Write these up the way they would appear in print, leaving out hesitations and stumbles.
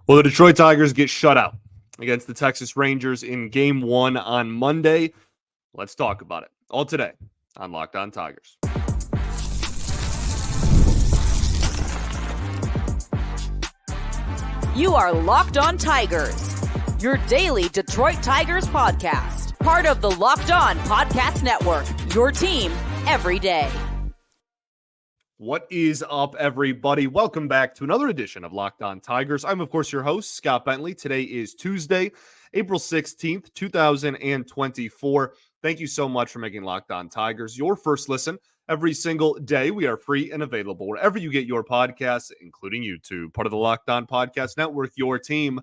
Well, the Detroit Tigers get shut out against the Texas Rangers in Game 1 on Monday. Let's talk about it all today on Locked On Tigers. You are Locked On Tigers, your daily Detroit Tigers podcast. Part of the Locked On Podcast Network, your team every day. What is up, everybody? Welcome back to another edition of Locked On Tigers. I'm, of course, your host, Scott Bentley. Today is Tuesday, April 16th, 2024. Thank you so much for making Locked On Tigers your first listen every single day. We are free and available wherever you get your podcasts, including YouTube, part of the Locked On Podcast Network, your team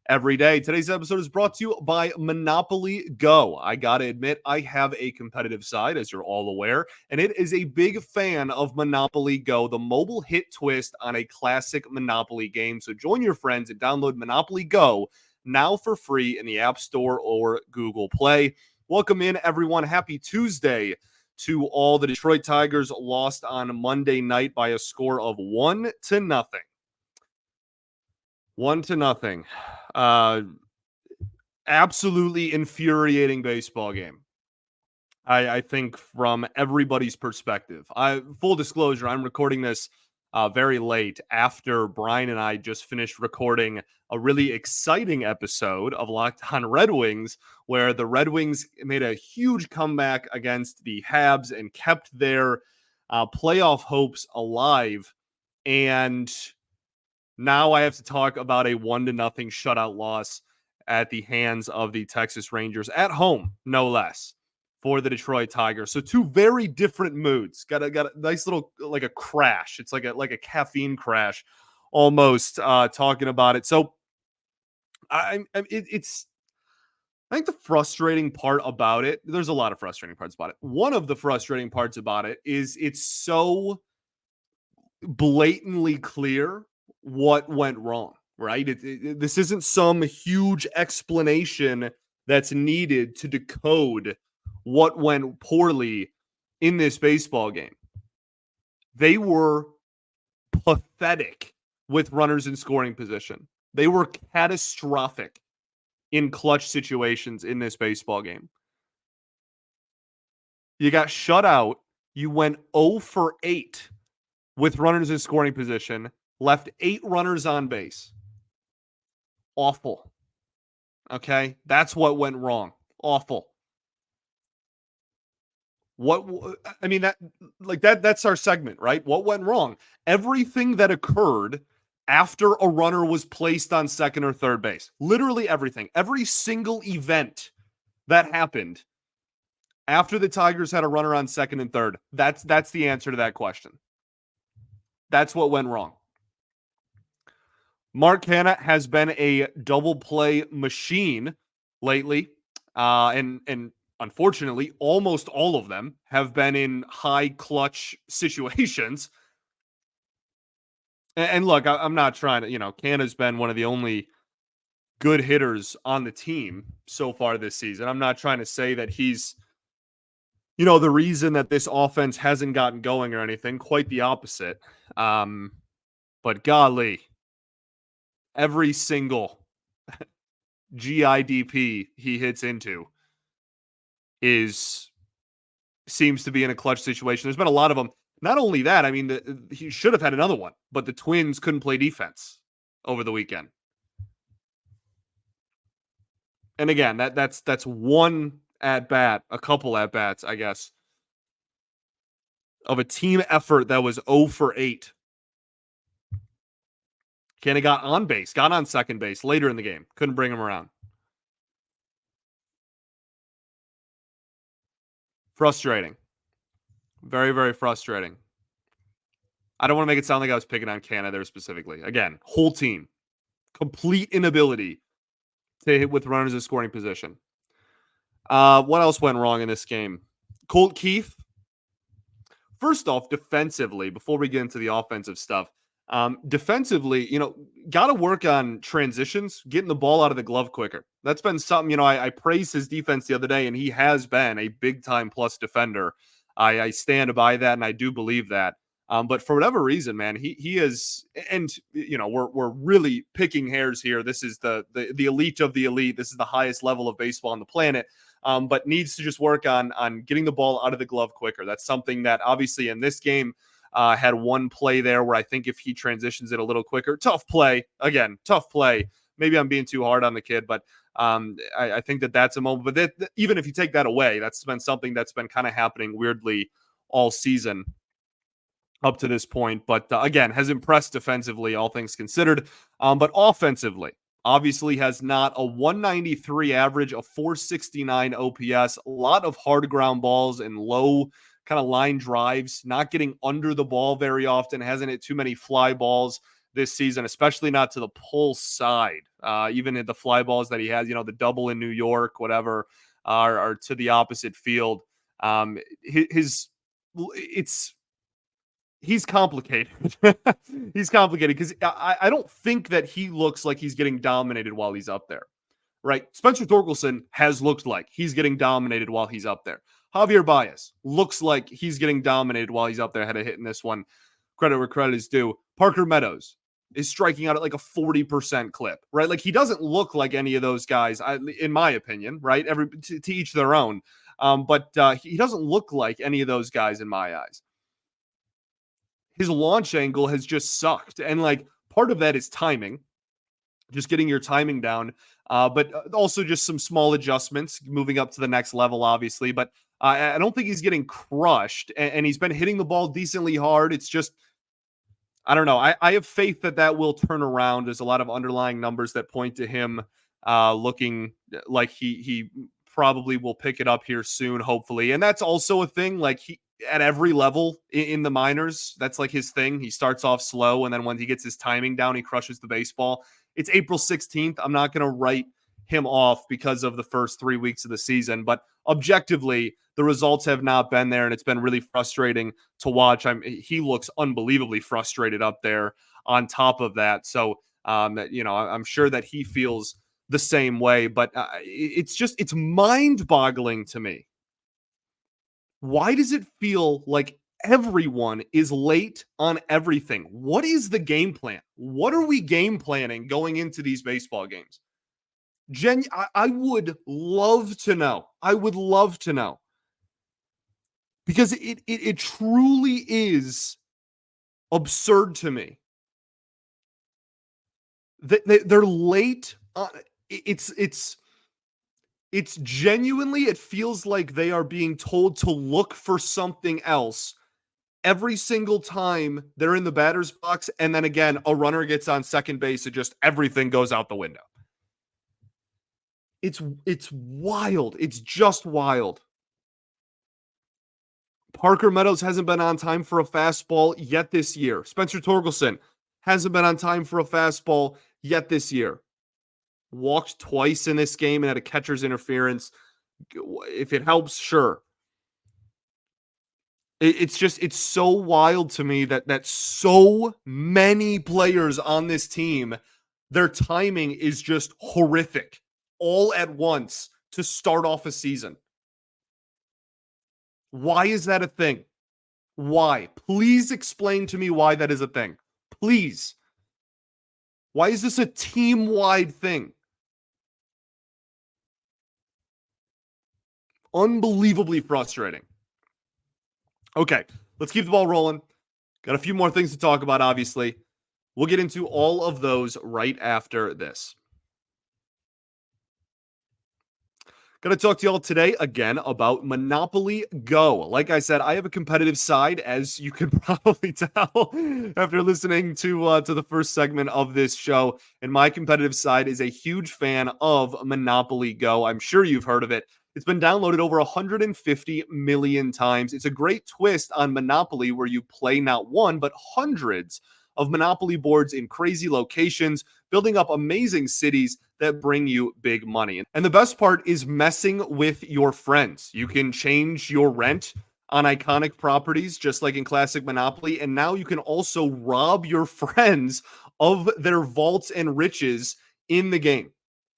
every day. Today's episode is brought to you by Monopoly Go. I gotta admit, I have a competitive side, as you're all aware, and it is a big fan of Monopoly Go, the mobile hit twist on a classic Monopoly game. So join your friends and download Monopoly Go now for free in the App Store or Google Play. Welcome in, everyone. Happy Tuesday to all. The Detroit Tigers lost on Monday night by a score of 1-0. 1-0. Absolutely infuriating baseball game. I think from everybody's perspective. Full disclosure, I'm recording this very late after Brian and I just finished recording a really exciting episode of Locked On Red Wings, where the Red Wings made a huge comeback against the Habs and kept their playoff hopes alive. And now I have to talk about a 1-0 shutout loss at the hands of the Texas Rangers at home, no less, for the Detroit Tigers. So two very different moods. Got a nice little, like a crash. It's like a caffeine crash almost, talking about it. So I think the frustrating part about it, there's a lot of frustrating parts about it. One of the frustrating parts about it is it's so blatantly clear what went wrong, right? This isn't some huge explanation that's needed to decode what went poorly in this baseball game. They were pathetic with runners in scoring position. They were catastrophic in clutch situations in this baseball game. You got shut out. You went 0 for 8 with runners in scoring position. Left 8 runners on base. Awful. Okay? That's what went wrong. Awful. That's our segment, right? What went wrong? Everything that occurred after a runner was placed on second or third base. Literally everything. Every single event that happened after the Tigers had a runner on second and third. That's the answer to that question. That's what went wrong. Mark Canha has been a double play machine lately, and unfortunately, almost all of them have been in high clutch situations. And look, I'm not trying to, Canha's been one of the only good hitters on the team so far this season. I'm not trying to say that he's, the reason that this offense hasn't gotten going or anything. Quite the opposite. But golly, every single GIDP he hits into seems to be in a clutch situation. There's been a lot of them. Not only that, I mean, he should have had another one, but the Twins couldn't play defense over the weekend. And again, that's one at bat, a couple at bats, I guess, of a team effort that was 0 for 8. Canha got on base, got on second base later in the game. Couldn't bring him around. Frustrating. Very, very frustrating. I don't want to make it sound like I was picking on Canha there specifically. Again, whole team. Complete inability to hit with runners in scoring position. What else went wrong in this game? Colt Keith. First off, defensively, before we get into the offensive stuff, defensively, got to work on transitions, getting the ball out of the glove quicker. That's been something, I praised his defense the other day, and he has been a big-time plus defender. I stand by that, and I do believe that. But for whatever reason, man, he is, and we're really picking hairs here. This is the elite of the elite. This is the highest level of baseball on the planet. But needs to just work on getting the ball out of the glove quicker. That's something that obviously in this game had one play there where I think if he transitions it a little quicker, tough play. Maybe I'm being too hard on the kid, but I think that's a moment. But even if you take that away, that's been something that's been kind of happening weirdly all season up to this point. But again, has impressed defensively, all things considered. But offensively, obviously has not a 193 average, a 469 OPS, a lot of hard ground balls and low kind of line drives, not getting under the ball very often, hasn't hit too many fly balls this season, especially not to the pull side. Even at the fly balls that he has, the double in New York, whatever, are to the opposite field. He's complicated. He's complicated because I don't think that he looks like he's getting dominated while he's up there, right? Spencer Torkelson has looked like he's getting dominated while he's up there. Javier Baez looks like he's getting dominated while he's up there. Had a hit in this one. Credit where credit is due. Parker Meadows is striking out at like a 40% clip, right? Like he doesn't look like any of those guys, in my opinion, right? To each their own. But he doesn't look like any of those guys in my eyes. His launch angle has just sucked. And like part of that is timing, just getting your timing down. But also just some small adjustments moving up to the next level, obviously. But I don't think he's getting crushed. And he's been hitting the ball decently hard. It's just, I don't know. I have faith that will turn around. There's a lot of underlying numbers that point to him looking like he probably will pick it up here soon, hopefully. And that's also a thing. Like at every level in the minors, that's like his thing. He starts off slow, and then when he gets his timing down, he crushes the baseball. It's April 16th. I'm not going to write him off because of the first 3 weeks of the season, but objectively, the results have not been there, and it's been really frustrating to watch. He looks unbelievably frustrated up there on top of that. So, I'm sure that he feels the same way, but it's mind-boggling to me. Why does it feel like everyone is late on everything? What is the game plan? What are we game planning going into these baseball games? I would love to know. I would love to know. Because it truly is absurd to me. They're late. It's genuinely, it feels like they are being told to look for something else every single time they're in the batter's box. And then again, a runner gets on second base and just everything goes out the window. It's wild. It's just wild. Parker Meadows hasn't been on time for a fastball yet this year. Spencer Torkelson hasn't been on time for a fastball yet this year. Walked twice in this game and had a catcher's interference. If it helps, sure. It's so wild to me that so many players on this team, their timing is just horrific all at once to start off a season. Why is that a thing? Why? Please explain to me why that is a thing. Please. Why is this a team-wide thing? Unbelievably frustrating. Okay, let's keep the ball rolling. Got a few more things to talk about, obviously. We'll get into all of those right after this. Going to talk to y'all today again about Monopoly Go. Like I said, I have a competitive side, as you can probably tell after listening to the first segment of this show. And my competitive side is a huge fan of Monopoly Go. I'm sure you've heard of it. It's been downloaded over 150 million times. It's a great twist on Monopoly where you play not one, but hundreds of Monopoly boards in crazy locations, building up amazing cities that bring you big money. And the best part is messing with your friends. You can change your rent on iconic properties, just like in classic Monopoly. And now you can also rob your friends of their vaults and riches in the game.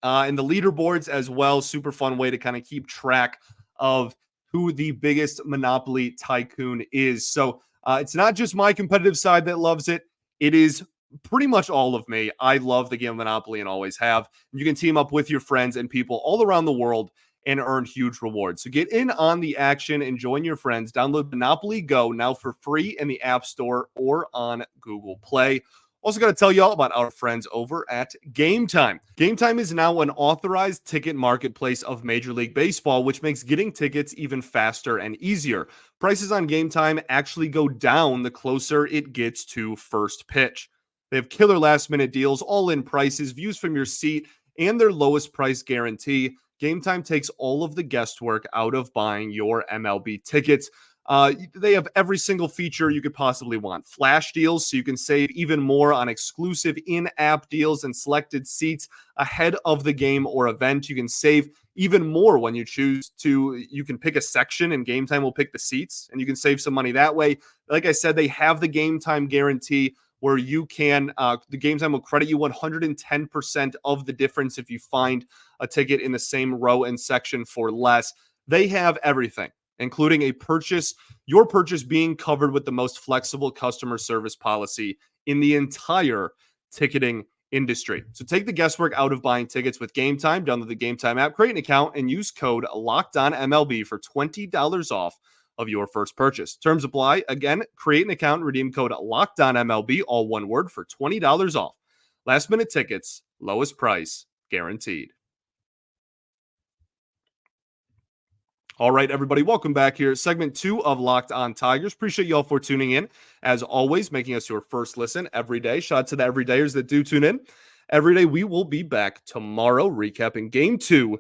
And the leaderboards as well, super fun way to kind of keep track of who the biggest Monopoly tycoon is. So It's not just my competitive side that loves it. It is pretty much all of me. I love the game of Monopoly and always have. You can team up with your friends and people all around the world and earn huge rewards. So get in on the action and join your friends. Download Monopoly Go now for free in the App Store or on Google Play. Also, got to tell you all about our friends over at Game Time. Game Time is now an authorized ticket marketplace of Major League Baseball, which makes getting tickets even faster and easier. Prices on Game Time actually go down the closer it gets to first pitch. They have killer last minute deals, all in prices, views from your seat, and their lowest price guarantee. Game Time takes all of the guesswork out of buying your MLB tickets. They have every single feature you could possibly want. Flash deals, so you can save even more on exclusive in-app deals and selected seats ahead of the game or event. You can save even more when you choose to. You can pick a section and Game Time will pick the seats, and you can save some money that way. Like I said, they have the Game Time guarantee where you can, the Game Time will credit you 110% of the difference if you find a ticket in the same row and section for less. They have everything, including your purchase being covered with the most flexible customer service policy in the entire ticketing industry. So take the guesswork out of buying tickets with Game Time. Download the Game Time app, create an account, and use code LOCKEDONMLB for $20 off of your first purchase. Terms apply. Again, create an account, redeem code LOCKEDONMLB, all one word, for $20 off. Last minute tickets, lowest price, guaranteed. All right, everybody, welcome back here. Segment 2 of Locked On Tigers. Appreciate y'all for tuning in. As always, making us your first listen every day. Shout out to the everydayers that do tune in. Every day, we will be back tomorrow recapping Game 2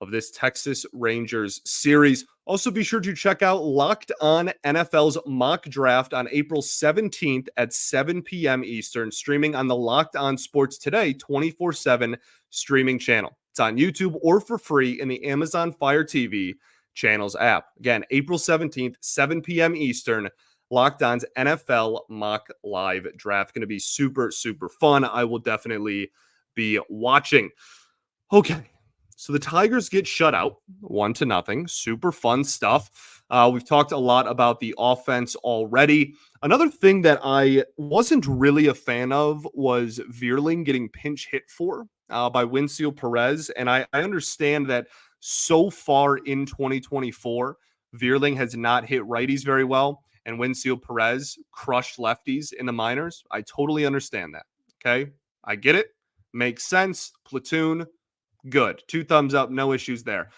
of this Texas Rangers series. Also, be sure to check out Locked On NFL's mock draft on April 17th at 7 p.m. Eastern, streaming on the Locked On Sports Today 24/7 streaming channel. It's on YouTube or for free in the Amazon Fire TV channels app. Again, April 17th, 7 p.m. Eastern, Locked On's NFL mock live draft. Going to be super, super fun. I will definitely be watching. Okay. So the Tigers get shut out 1-0. Super fun stuff. We've talked a lot about the offense already. Another thing that I wasn't really a fan of was Veerling getting pinch hit for by Winfield Perez. And I understand that so far in 2024, Veerling has not hit righties very well, and Winfield Perez crushed lefties in the minors. I totally understand that. Okay. I get it. Makes sense. Platoon. Good. 2 thumbs up. No issues there.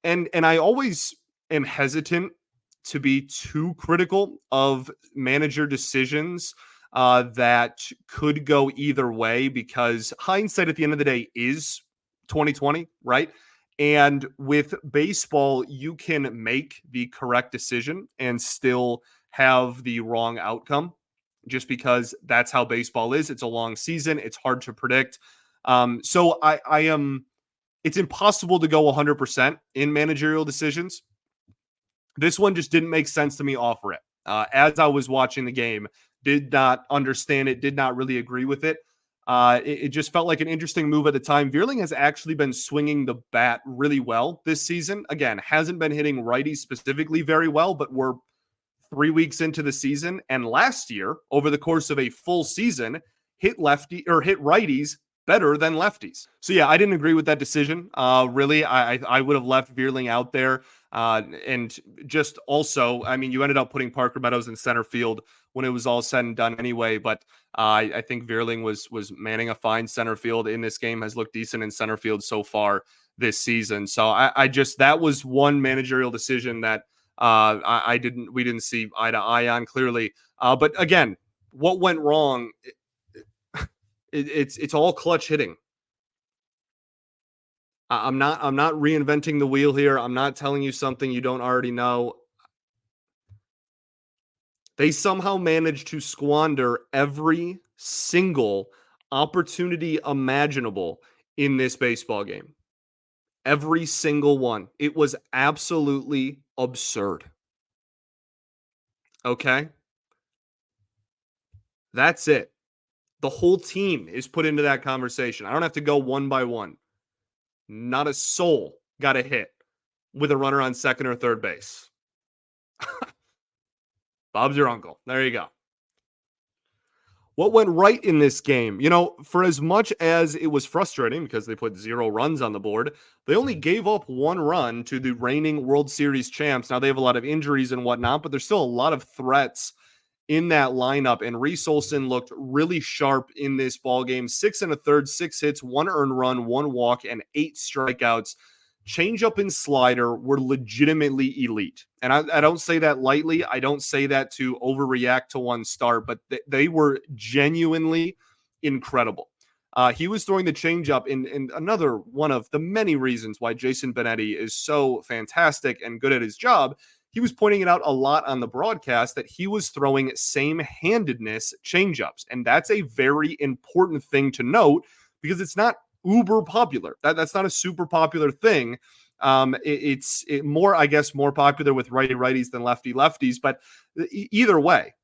And I always am hesitant to be too critical of manager decisions that could go either way, because hindsight at the end of the day is 2020, right? And with baseball, you can make the correct decision and still have the wrong outcome, just because that's how baseball is. It's a long season. It's hard to predict. So I am. It's impossible to go 100% in managerial decisions. This one just didn't make sense to me off rip. As I was watching the game, did not understand it, did not really agree with it. It just felt like an interesting move at the time. Veerling has actually been swinging the bat really well this season. Again, hasn't been hitting righties specifically very well, but we're 3 weeks into the season. And last year, over the course of a full season, hit righties better than lefties. So yeah, I didn't agree with that decision. Really, I would have left Veerling out there. And just also, I mean, you ended up putting Parker Meadows in center field when it was all said and done anyway. But I think Veerling was manning a fine center field in this game, has looked decent in center field so far this season. So I just, that was one managerial decision that we didn't see eye to eye on clearly. But again, what went wrong? It's all clutch hitting. I'm not reinventing the wheel here. I'm not telling you something you don't already know. They somehow managed to squander every single opportunity imaginable in this baseball game. Every single one. It was absolutely absurd. Okay? That's it. The whole team is put into that conversation. I don't have to go one by one. Not a soul got a hit with a runner on second or third base. Bob's your uncle. There you go. What went right in this game? For as much as it was frustrating because they put 0 runs on the board, they only gave up 1 run to the reigning World Series champs. Now they have a lot of injuries and whatnot, but there's still a lot of threats in that lineup. And Reese Olson looked really sharp in this ball game. 6 1/3, 6 hits, 1 earned run, 1 walk, and 8 strikeouts. Changeup and slider were legitimately elite. And I don't say that lightly. I don't say that to overreact to one start, but they were genuinely incredible. He was throwing the changeup in another one of the many reasons why Jason Benetti is so fantastic and good at his job. He was pointing it out a lot on the broadcast that he was throwing same-handedness changeups. And that's a very important thing to note because it's not uber popular. That's not a super popular thing. It's more, I guess, more popular with righty-righties than lefty-lefties, but either way.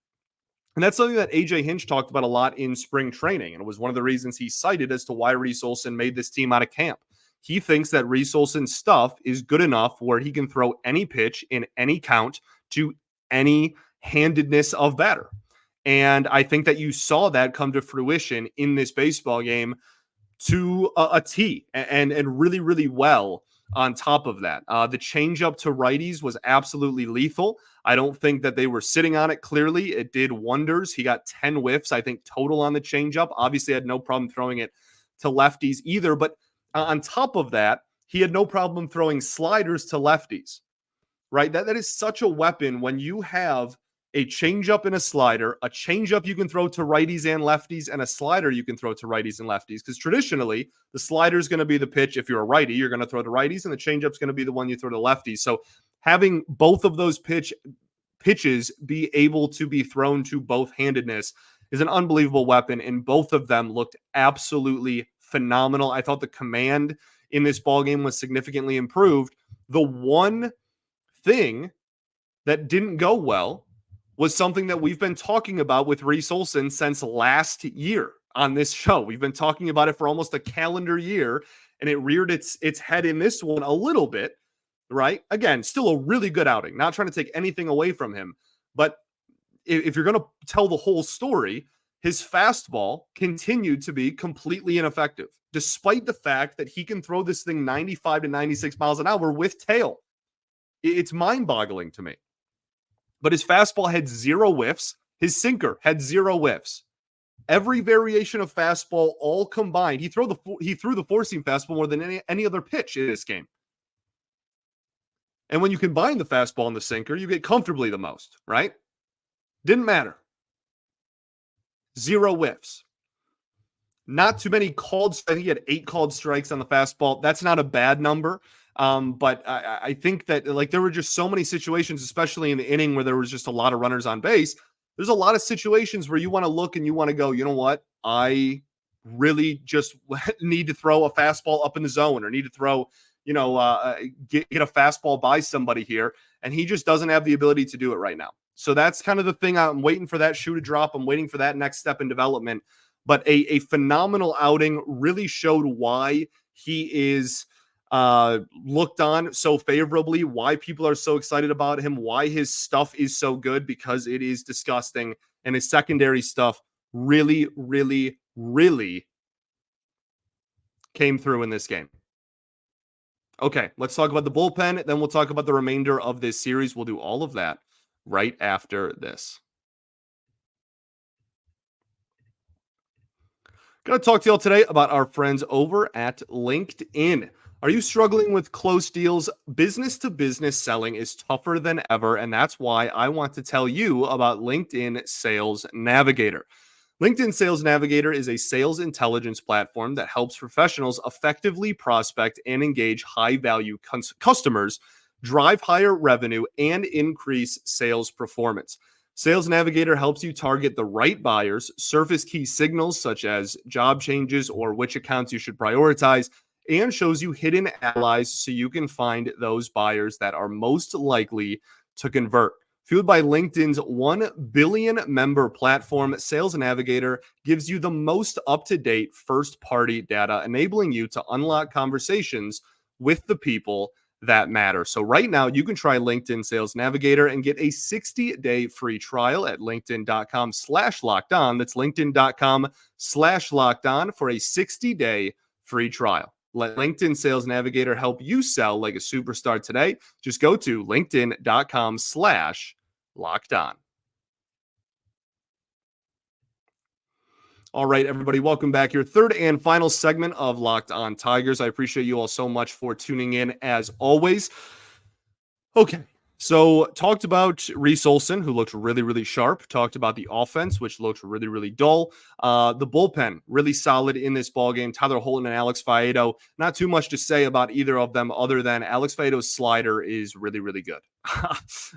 And that's something that AJ Hinch talked about a lot in spring training, and it was one of the reasons he cited as to why Reese Olson made this team out of camp. He thinks that Reese Olson's stuff is good enough where he can throw any pitch in any count to any handedness of batter. And I think that you saw that come to fruition in this baseball game to a T and really, really well on top of that. The changeup to righties was absolutely lethal. I don't think that they were sitting on it clearly. It did wonders. He got 10 whiffs, I think, total on the changeup. Obviously, had no problem throwing it to lefties either. But on top of that, he had no problem throwing sliders to lefties, right? That is such a weapon when you have a changeup and a slider, a changeup you can throw to righties and lefties, and a slider you can throw to righties and lefties. Because traditionally, the slider is going to be the pitch. If you're a righty, you're going to throw to righties, and the changeup is going to be the one you throw to lefties. So having both of those pitches be able to be thrown to both-handedness is an unbelievable weapon, and both of them looked absolutely phenomenal. I thought the command in this ballgame was significantly improved. The one thing that didn't go well was something that we've been talking about with Reese Olson since last year on this show. We've been talking about it for almost a calendar year, and it reared its head in this one a little bit, right? Again, still a really good outing. Not trying to take anything away from him, but if you're going to tell the whole story, his fastball continued to be completely ineffective, despite the fact that he can throw this thing 95 to 96 miles an hour with tail. It's mind-boggling to me. But his fastball had 0 whiffs. His sinker had 0 whiffs. Every variation of fastball all combined. He threw the four-seam fastball more than any other pitch in this game. And when you combine the fastball and the sinker, you get comfortably the most, right? Didn't matter. 0 whiffs. Not too many called. I think he had 8 called strikes on the fastball. That's not a bad number. But I think that there were just so many situations, especially in the inning where there was just a lot of runners on base. There's a lot of situations where you want to look and you want to go, you know what? I really just need to throw a fastball up in the zone or need to throw, get a fastball by somebody here. And he just doesn't have the ability to do it right now. So that's kind of the thing. I'm waiting for that shoe to drop. I'm waiting for that next step in development. But a phenomenal outing, really showed why he is looked on so favorably, why people are so excited about him, why his stuff is so good, because it is disgusting. And his secondary stuff really, really, really came through in this game. Okay, let's talk about the bullpen. Then we'll talk about the remainder of this series. We'll do all of that right after this. Going to talk to y'all today about our friends over at LinkedIn. Are you struggling with close deals? Business-to-business selling is tougher than ever, and that's why I want to tell you about LinkedIn Sales Navigator. LinkedIn Sales Navigator is a sales intelligence platform that helps professionals effectively prospect and engage high-value customers, drive higher revenue, and increase sales performance. Sales Navigator helps you target the right buyers, surface key signals such as job changes or which accounts you should prioritize, and shows you hidden allies so you can find those buyers that are most likely to convert. Fueled by LinkedIn's 1 billion member platform, Sales Navigator gives you the most up-to-date first-party data, enabling you to unlock conversations with the people that matter. So right now you can try LinkedIn Sales Navigator and get a 60-day free trial at linkedin.com/lockedon. That's linkedin.com/lockedon for a 60-day free trial. Let LinkedIn Sales Navigator help you sell like a superstar today. Just go to linkedin.com/lockedon. All right, everybody, welcome back. Your third and final segment of Locked On Tigers. I appreciate you all so much for tuning in as always. Okay, so talked about Reese Olson, who looked really, really sharp. Talked about the offense, which looked really, really dull. The bullpen, really solid in this ball game. Tyler Holton and Alex Faedo. Not too much to say about either of them other than Alex Faedo's slider is really, really good.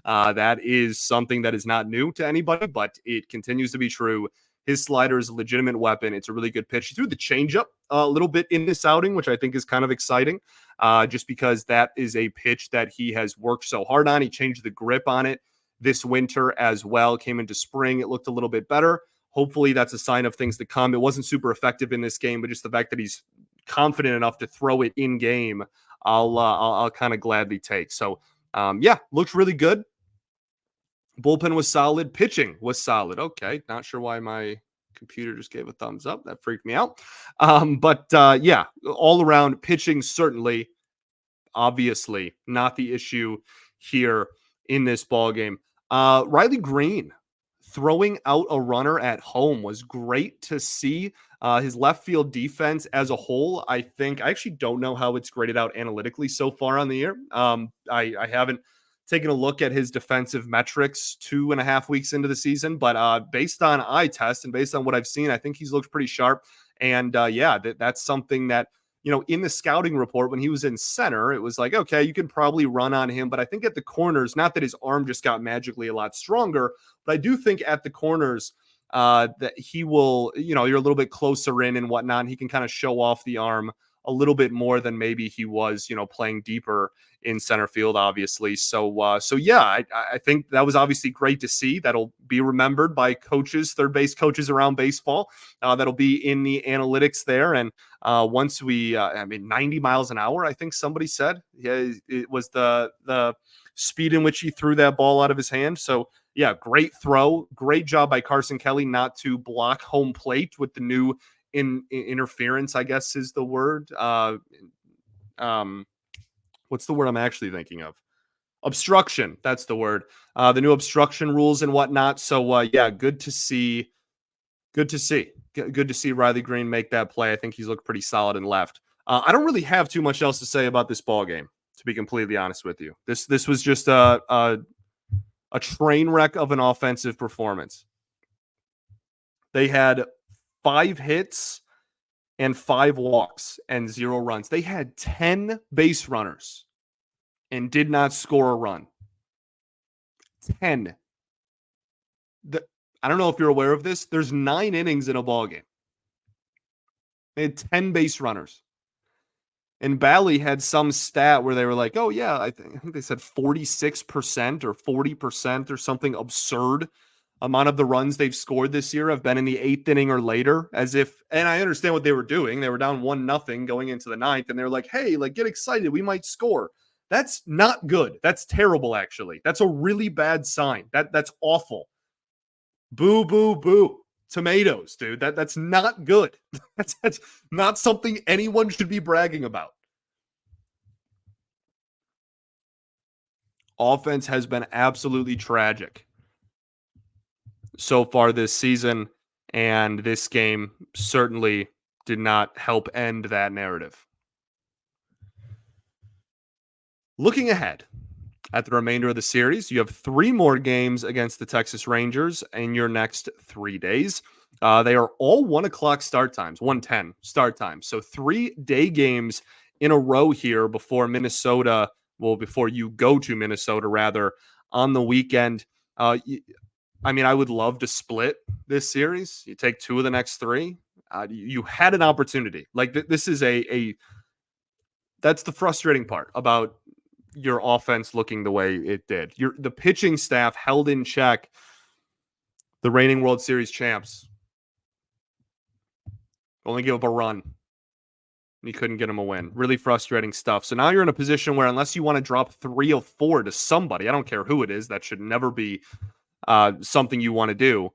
That is something that is not new to anybody, but it continues to be true. His slider is a legitimate weapon. It's a really good pitch. He threw the changeup a little bit in this outing, which I think is kind of exciting, just because that is a pitch that he has worked so hard on. He changed the grip on it this winter as well. Came into spring, it looked a little bit better. Hopefully, that's a sign of things to come. It wasn't super effective in this game, but just the fact that he's confident enough to throw it in game, I'll kind of gladly take. So, yeah, looked really good. Bullpen was solid. Pitching was solid. Okay. Not sure why my computer just gave a thumbs up. That freaked me out. But yeah, all around pitching, certainly, obviously, not the issue here in this ball game. Riley Green throwing out a runner at home was great to see. His left field defense as a whole, I actually don't know how it's graded out analytically so far on the year. I haven't taken a look at his defensive metrics 2.5 weeks into the season, but based on eye test and based on what I've seen, I think he's looked pretty sharp. And yeah, that's something that, in the scouting report when he was in center, it was like, okay, you can probably run on him. But I think at the corners, not that his arm just got magically a lot stronger, but I do think at the corners that he will, you're a little bit closer in and whatnot. And he can kind of show off the arm a little bit more than maybe he was, playing deeper in center field, obviously. So yeah, I think that was obviously great to see. That'll be remembered by coaches, third base coaches around baseball. That'll be in the analytics there. And once we, 90 miles an hour, I think somebody said, yeah, it was the speed in which he threw that ball out of his hand. So yeah, great throw, great job by Carson Kelly not to block home plate with the new interference, I guess is the word. What's the word I'm actually thinking of? Obstruction. That's the word. The new obstruction rules and whatnot. So yeah, good to see. Good to see. Good to see Riley Green make that play. I think he's looked pretty solid and left. I don't really have too much else to say about this ball game, to be completely honest with you. This was just a train wreck of an offensive performance. They had 5 hits and 5 walks and 0 runs. They had 10 base runners and did not score a run. 10. I don't know if you're aware of this. There's 9 innings in a ball game. They had 10 base runners. And Bally had some stat where they were like, oh, yeah, I think they said 46% or 40% or something absurd amount of the runs they've scored this year have been in the 8th inning or later, as if, and I understand what they were doing. They were down 1-0 going into the 9th, and they're like, hey, get excited. We might score. That's not good. That's terrible, actually. That's a really bad sign. That's awful. Boo, boo, boo. Tomatoes, dude. That's not good. That's not something anyone should be bragging about. Offense has been absolutely tragic so far this season, and this game certainly did not help end that narrative. Looking ahead at the remainder of the series, you have 3 more games against the Texas Rangers in your next 3 days. They are all 1:00 start times, 1:10 start times. So 3 day games in a row here before you go to Minnesota, rather, on the weekend. I would love to split this series. You take 2 of the next 3. You had an opportunity. This is that's the frustrating part about your offense looking the way it did. The pitching staff held in check the reigning World Series champs. Only give up a run. You couldn't get him a win. Really frustrating stuff. So now you're in a position where unless you want to drop 3 of 4 to somebody, I don't care who it is, that should never be something you want to do.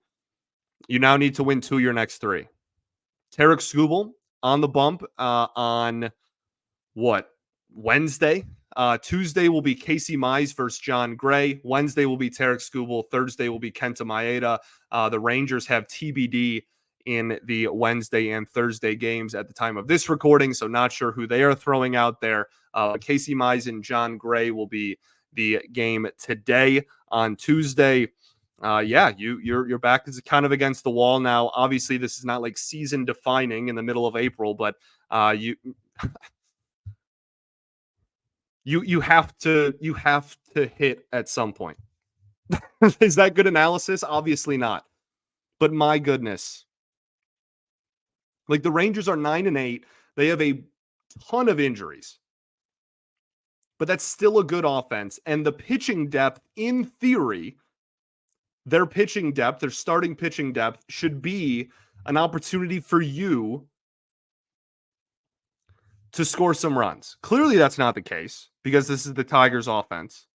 You now need to win 2 of your next 3. Tarek Skubal on the bump on what? Wednesday. Tuesday will be Casey Mize versus John Gray. Wednesday will be Tarek Skubal. Thursday will be Kenta Maeda. The Rangers have TBD in the Wednesday and Thursday games at the time of this recording, so not sure who they are throwing out there. Casey Mize and John Gray will be the game today on Tuesday. Your back is kind of against the wall now. Obviously, this is not like season defining in the middle of April, but you have to hit at some point. Is that good analysis? Obviously not. But my goodness. Like the Rangers are 9-8. They have a ton of injuries. But that's still a good offense. And the pitching depth, in theory, their pitching depth, their starting pitching depth, should be an opportunity for you to score some runs. Clearly, that's not the case because this is the Tigers' offense.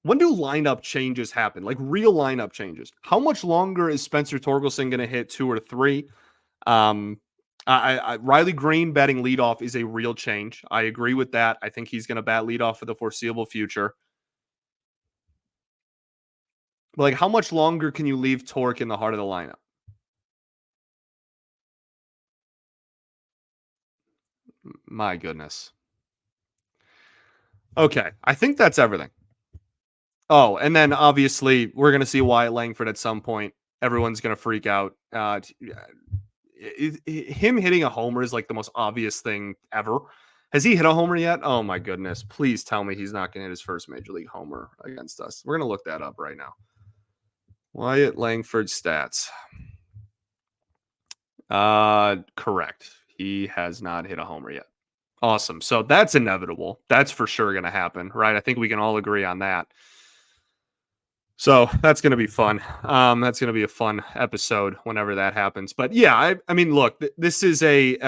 When do lineup changes happen? Like real lineup changes. How much longer is Spencer Torkelson going to hit 2 or 3? Riley Green batting leadoff is a real change. I agree with that. I think he's going to bat leadoff for the foreseeable future. But like, how much longer can you leave Torque in the heart of the lineup? My goodness. Okay, I think that's everything. Oh, and then obviously we're going to see Wyatt Langford at some point. Everyone's going to freak out. Him hitting a homer is like the most obvious thing ever. Has he hit a homer yet? Oh my goodness. Please tell me he's not going to hit his first major league homer against us. We're going to look that up right now. Wyatt Langford stats. Correct. He has not hit a homer yet. Awesome. So that's inevitable. That's for sure going to happen, right? I think we can all agree on that. So that's going to be fun. That's going to be a fun episode whenever that happens. But yeah, I mean, look, this is a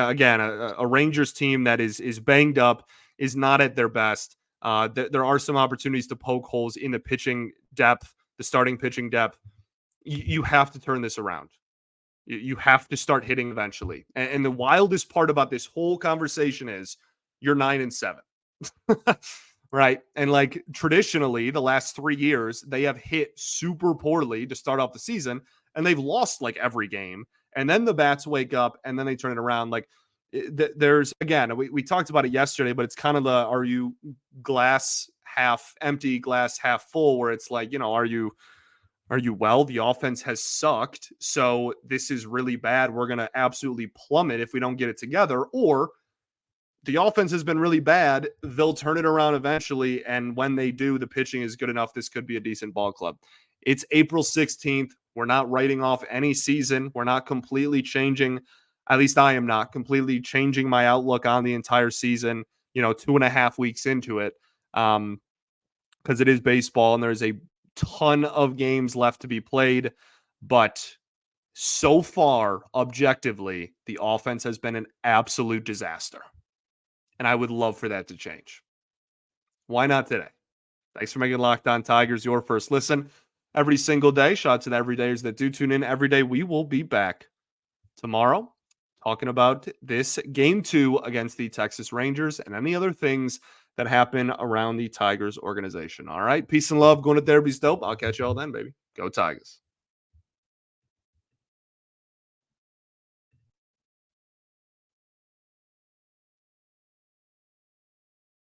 Rangers team that is banged up, is not at their best. There are some opportunities to poke holes in the pitching depth, the starting pitching depth. You have to turn this around. You have to start hitting eventually. And the wildest part about this whole conversation is you're 9-7. Right. And like traditionally, the last 3 years, they have hit super poorly to start off the season and they've lost like every game. And then the bats wake up and then they turn it around. Like there's, again, we talked about it yesterday, but it's kind of are you glass half empty, glass half full, where it's like, are you well? The offense has sucked. So this is really bad. We're going to absolutely plummet if we don't get it together. Or the offense has been really bad. They'll turn it around eventually. And when they do, the pitching is good enough. This could be a decent ball club. It's April 16th. We're not writing off any season. We're not completely changing. At least I am not completely changing my outlook on the entire season, 2.5 weeks into it. Because it is baseball and there's a ton of games left to be played. But so far, objectively, the offense has been an absolute disaster. And I would love for that to change. Why not today? Thanks for making Locked On Tigers your first listen every single day. Shout out to the everydayers that do tune in every day. We will be back tomorrow talking about this game 2 against the Texas Rangers and any other things that happen around the Tigers organization. All right. Peace and love. Going to therapy's dope. I'll catch you all then, baby. Go Tigers.